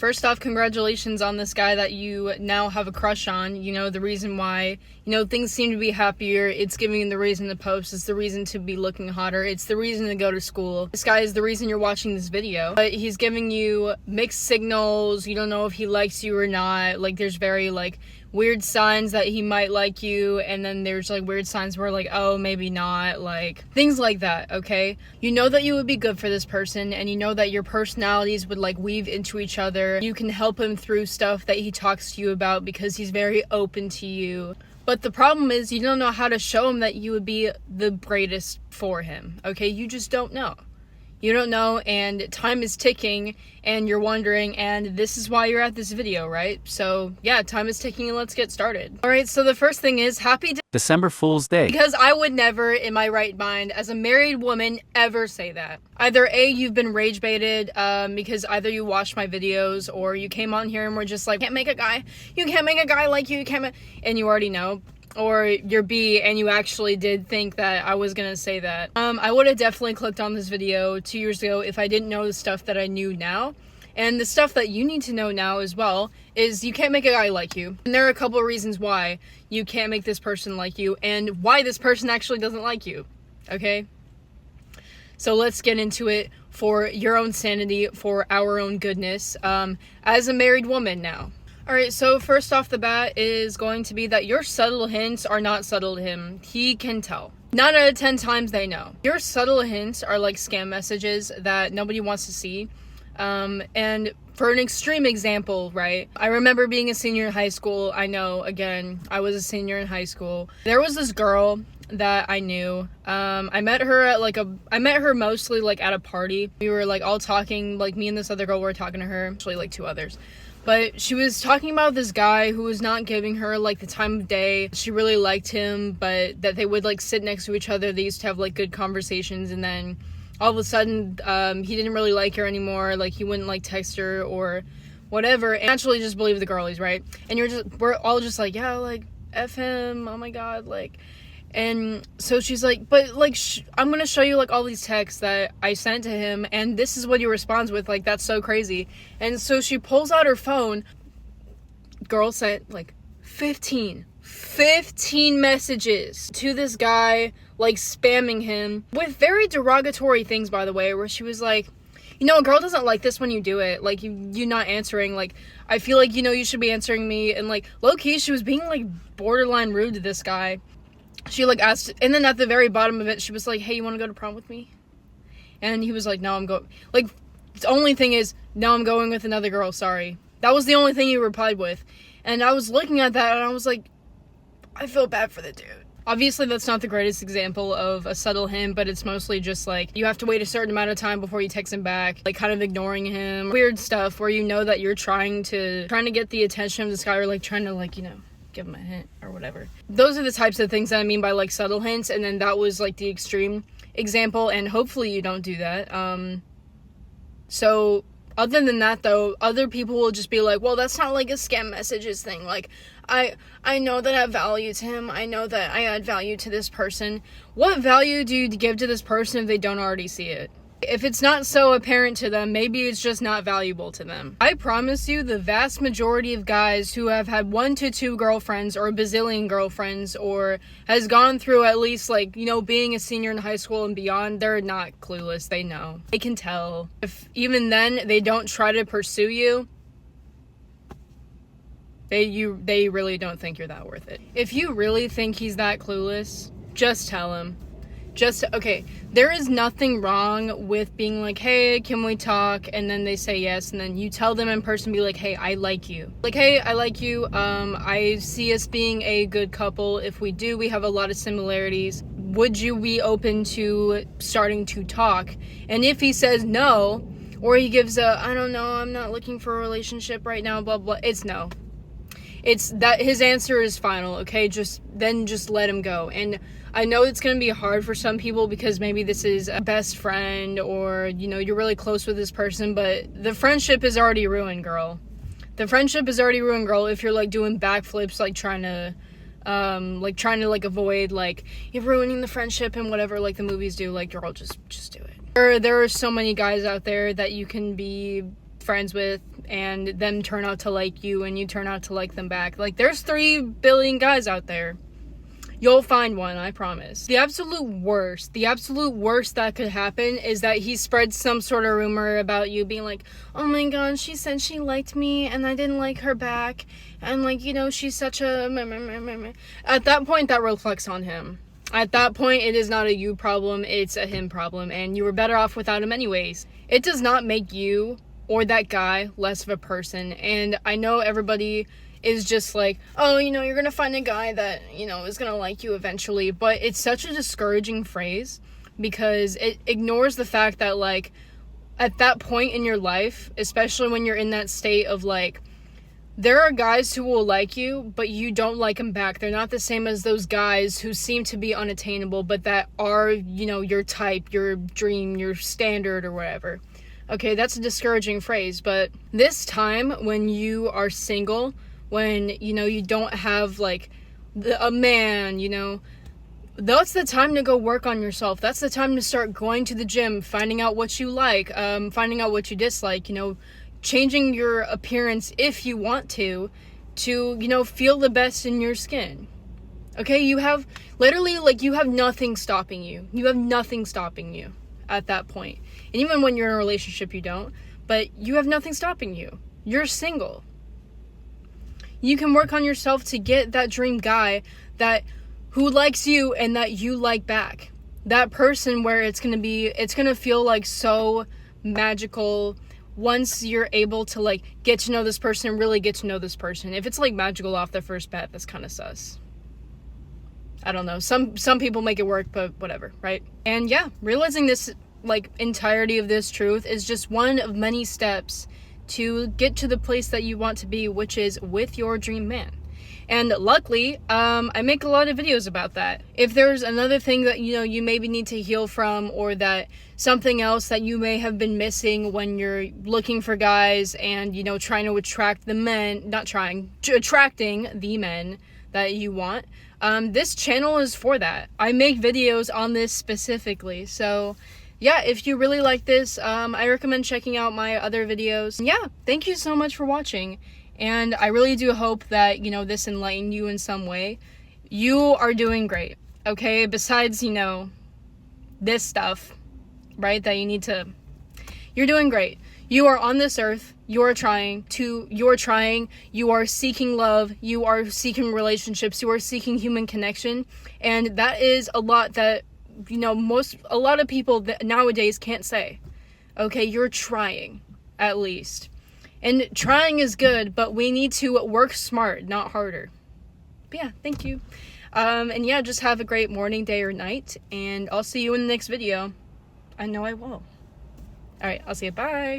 First off, congratulations on this guy that you now have a crush on. You know, the reason why, things seem to be happier. It's giving him the reason to post. It's the reason to be looking hotter. It's the reason to go to school. This guy is the reason you're watching this video. But he's giving you mixed signals. You don't know if he likes you or not. Like, there's very, weird signs that he might like you, and then there's weird signs where oh, maybe not, things like that. Okay, you know that you would be good for this person, and you know that your personalities would weave into each other. You can help him through stuff that he talks to you about because he's very open to you. But the problem is you don't know how to show him that you would be the greatest for him. Okay, you just don't know. You don't know, and time is ticking, and you're wondering, and this is why you're at this video, right? So, yeah, time is ticking, and let's get started. Alright, so the first thing is, happy December Fool's Day. Because I would never, in my right mind, as a married woman, ever say that. Either A, you've been rage baited, because either you watched my videos, or you came on here and were just like, you can't make a guy like you, and you already know. Or you're B and you actually did think that I was gonna say that. I would have definitely clicked on this video 2 years ago if I didn't know the stuff that I knew now. And the stuff that you need to know now as well is you can't make a guy like you. And there are a couple of reasons why you can't make this person like you and why this person actually doesn't like you. Okay? So let's get into it for your own sanity, for our own goodness, as a married woman now. Alright, so first off the bat is going to be that your subtle hints are not subtle to him. He can tell. 9 out of 10 times they know. Your subtle hints are like scam messages that nobody wants to see. And for an extreme example, right? I remember being a senior in high school. I know, again, I was a senior in high school. There was this girl that I knew. I met her at I met her mostly at a party. We were all talking, me and this other girl were talking to her, actually 2 others. But she was talking about this guy who was not giving her, the time of day. She really liked him, but that they would, sit next to each other. They used to have, good conversations, and then all of a sudden, he didn't really like her anymore. He wouldn't, text her or whatever. And naturally just believe the girlies, right? And we're all just yeah, F him, oh my god, And so she's but I'm gonna show you all these texts that I sent to him, and this is what he responds with. That's so crazy. And so she pulls out her phone. Girl sent 15 messages to this guy, spamming him with very derogatory things, by the way, where she was a girl doesn't like this when you do it. You not answering. I feel you should be answering me. And low-key, she was being borderline rude to this guy. She asked, and then at the very bottom of it, she was hey, you want to go to prom with me? And he was no, I'm going. The only thing is, no, I'm going with another girl, sorry. That was the only thing he replied with. And I was looking at that, and I was I feel bad for the dude. Obviously, that's not the greatest example of a subtle hint, but it's mostly just you have to wait a certain amount of time before you text him back, kind of ignoring him. Weird stuff where you know that you're trying to get the attention of this guy, or trying to give him a hint or whatever. Those are the types of things that I mean by subtle hints, and then that was the extreme example, and hopefully you don't do that. So other than that though, other people will just be well, that's not a scam messages thing. I know that I have value to him. I know that I add value to this person. What value do you give to this person if they don't already see it? If it's not so apparent to them, maybe it's just not valuable to them. I promise you, the vast majority of guys who have had 1 to 2 girlfriends or a bazillion girlfriends, or has gone through at least being a senior in high school and beyond, they're not clueless. They know. They can tell. If even then they don't try to pursue you, they really don't think you're that worth it. If you really think he's that clueless, just tell him. Okay, there is nothing wrong with being hey, can we talk? And then they say yes, and then you tell them in person, be hey, I like you. Hey, I like you. I see us being a good couple. If we do, we have a lot of similarities. Would you be open to starting to talk? And if he says no, or he gives I don't know, I'm not looking for a relationship right now, blah, blah, it's no. It's that his answer is final, okay? Just let him go. And I know it's going to be hard for some people because maybe this is a best friend, or, you're really close with this person, but the friendship is already ruined, girl. The friendship is already ruined, girl, if you're, doing backflips, trying to avoid, you're ruining the friendship and whatever, the movies do. Girl, just do it. There are so many guys out there that you can be friends with and them turn out to like you and you turn out to like them back. Like, there's 3 billion guys out there. You'll find one, I promise. The absolute worst that could happen is that he spreads some sort of rumor about you being like, oh my god, she said she liked me and I didn't like her back, and like, you know, she's such a... At that point, that reflects on him. At that point, it is not a you problem, it's a him problem, and you were better off without him anyways. It does not make you or that guy less of a person, and I know everybody is just like, oh, you know, you're gonna find a guy that, you know, is gonna like you eventually, but it's such a discouraging phrase because it ignores the fact that, like, at that point in your life, especially when you're in that state of, like, there are guys who will like you, but you don't like them back. They're not the same as those guys who seem to be unattainable, but that are, you know, your type, your dream, your standard, or whatever. Okay, that's a discouraging phrase, but this time when you are single, when, you know, you don't have, like, a man, you know, that's the time to go work on yourself. That's the time to start going to the gym, finding out what you like, finding out what you dislike, you know, changing your appearance if you want to, you know, feel the best in your skin. Okay, you have, literally, like, you have nothing stopping you. You have nothing stopping you at that point. And even when you're in a relationship, you don't, but you have nothing stopping you. You're single. You can work on yourself to get that dream guy who likes you and that you like back. That person where it's going to feel like so magical once you're able to, like, get to know this person and really get to know this person. If it's, like, magical off the first bat, that's kind of sus. I don't know. Some people make it work, but whatever, right? And yeah, realizing this, like, entirety of this truth is just one of many steps to get to the place that you want to be, which is with your dream man. And luckily, I make a lot of videos about that. If there's another thing that, you know, you maybe need to heal from, or that something else that you may have been missing when you're looking for guys and, you know, trying to attract the men, attracting the men that you want, this channel is for that. I make videos on this specifically, so yeah, if you really like this, I recommend checking out my other videos. Yeah, thank you so much for watching, and I really do hope that, you know, this enlightened you in some way. You are doing great, okay? Besides, you know, this stuff, right, that you're doing great. You are on this earth, you are seeking love, you are seeking relationships, you are seeking human connection, and that is a lot that, you know, a lot of people that nowadays can't say. Okay, you're trying, at least. And trying is good, but we need to work smart, not harder. But yeah, thank you. And yeah, just have a great morning, day, or night, and I'll see you in the next video. I know I will. Alright, I'll see you, bye!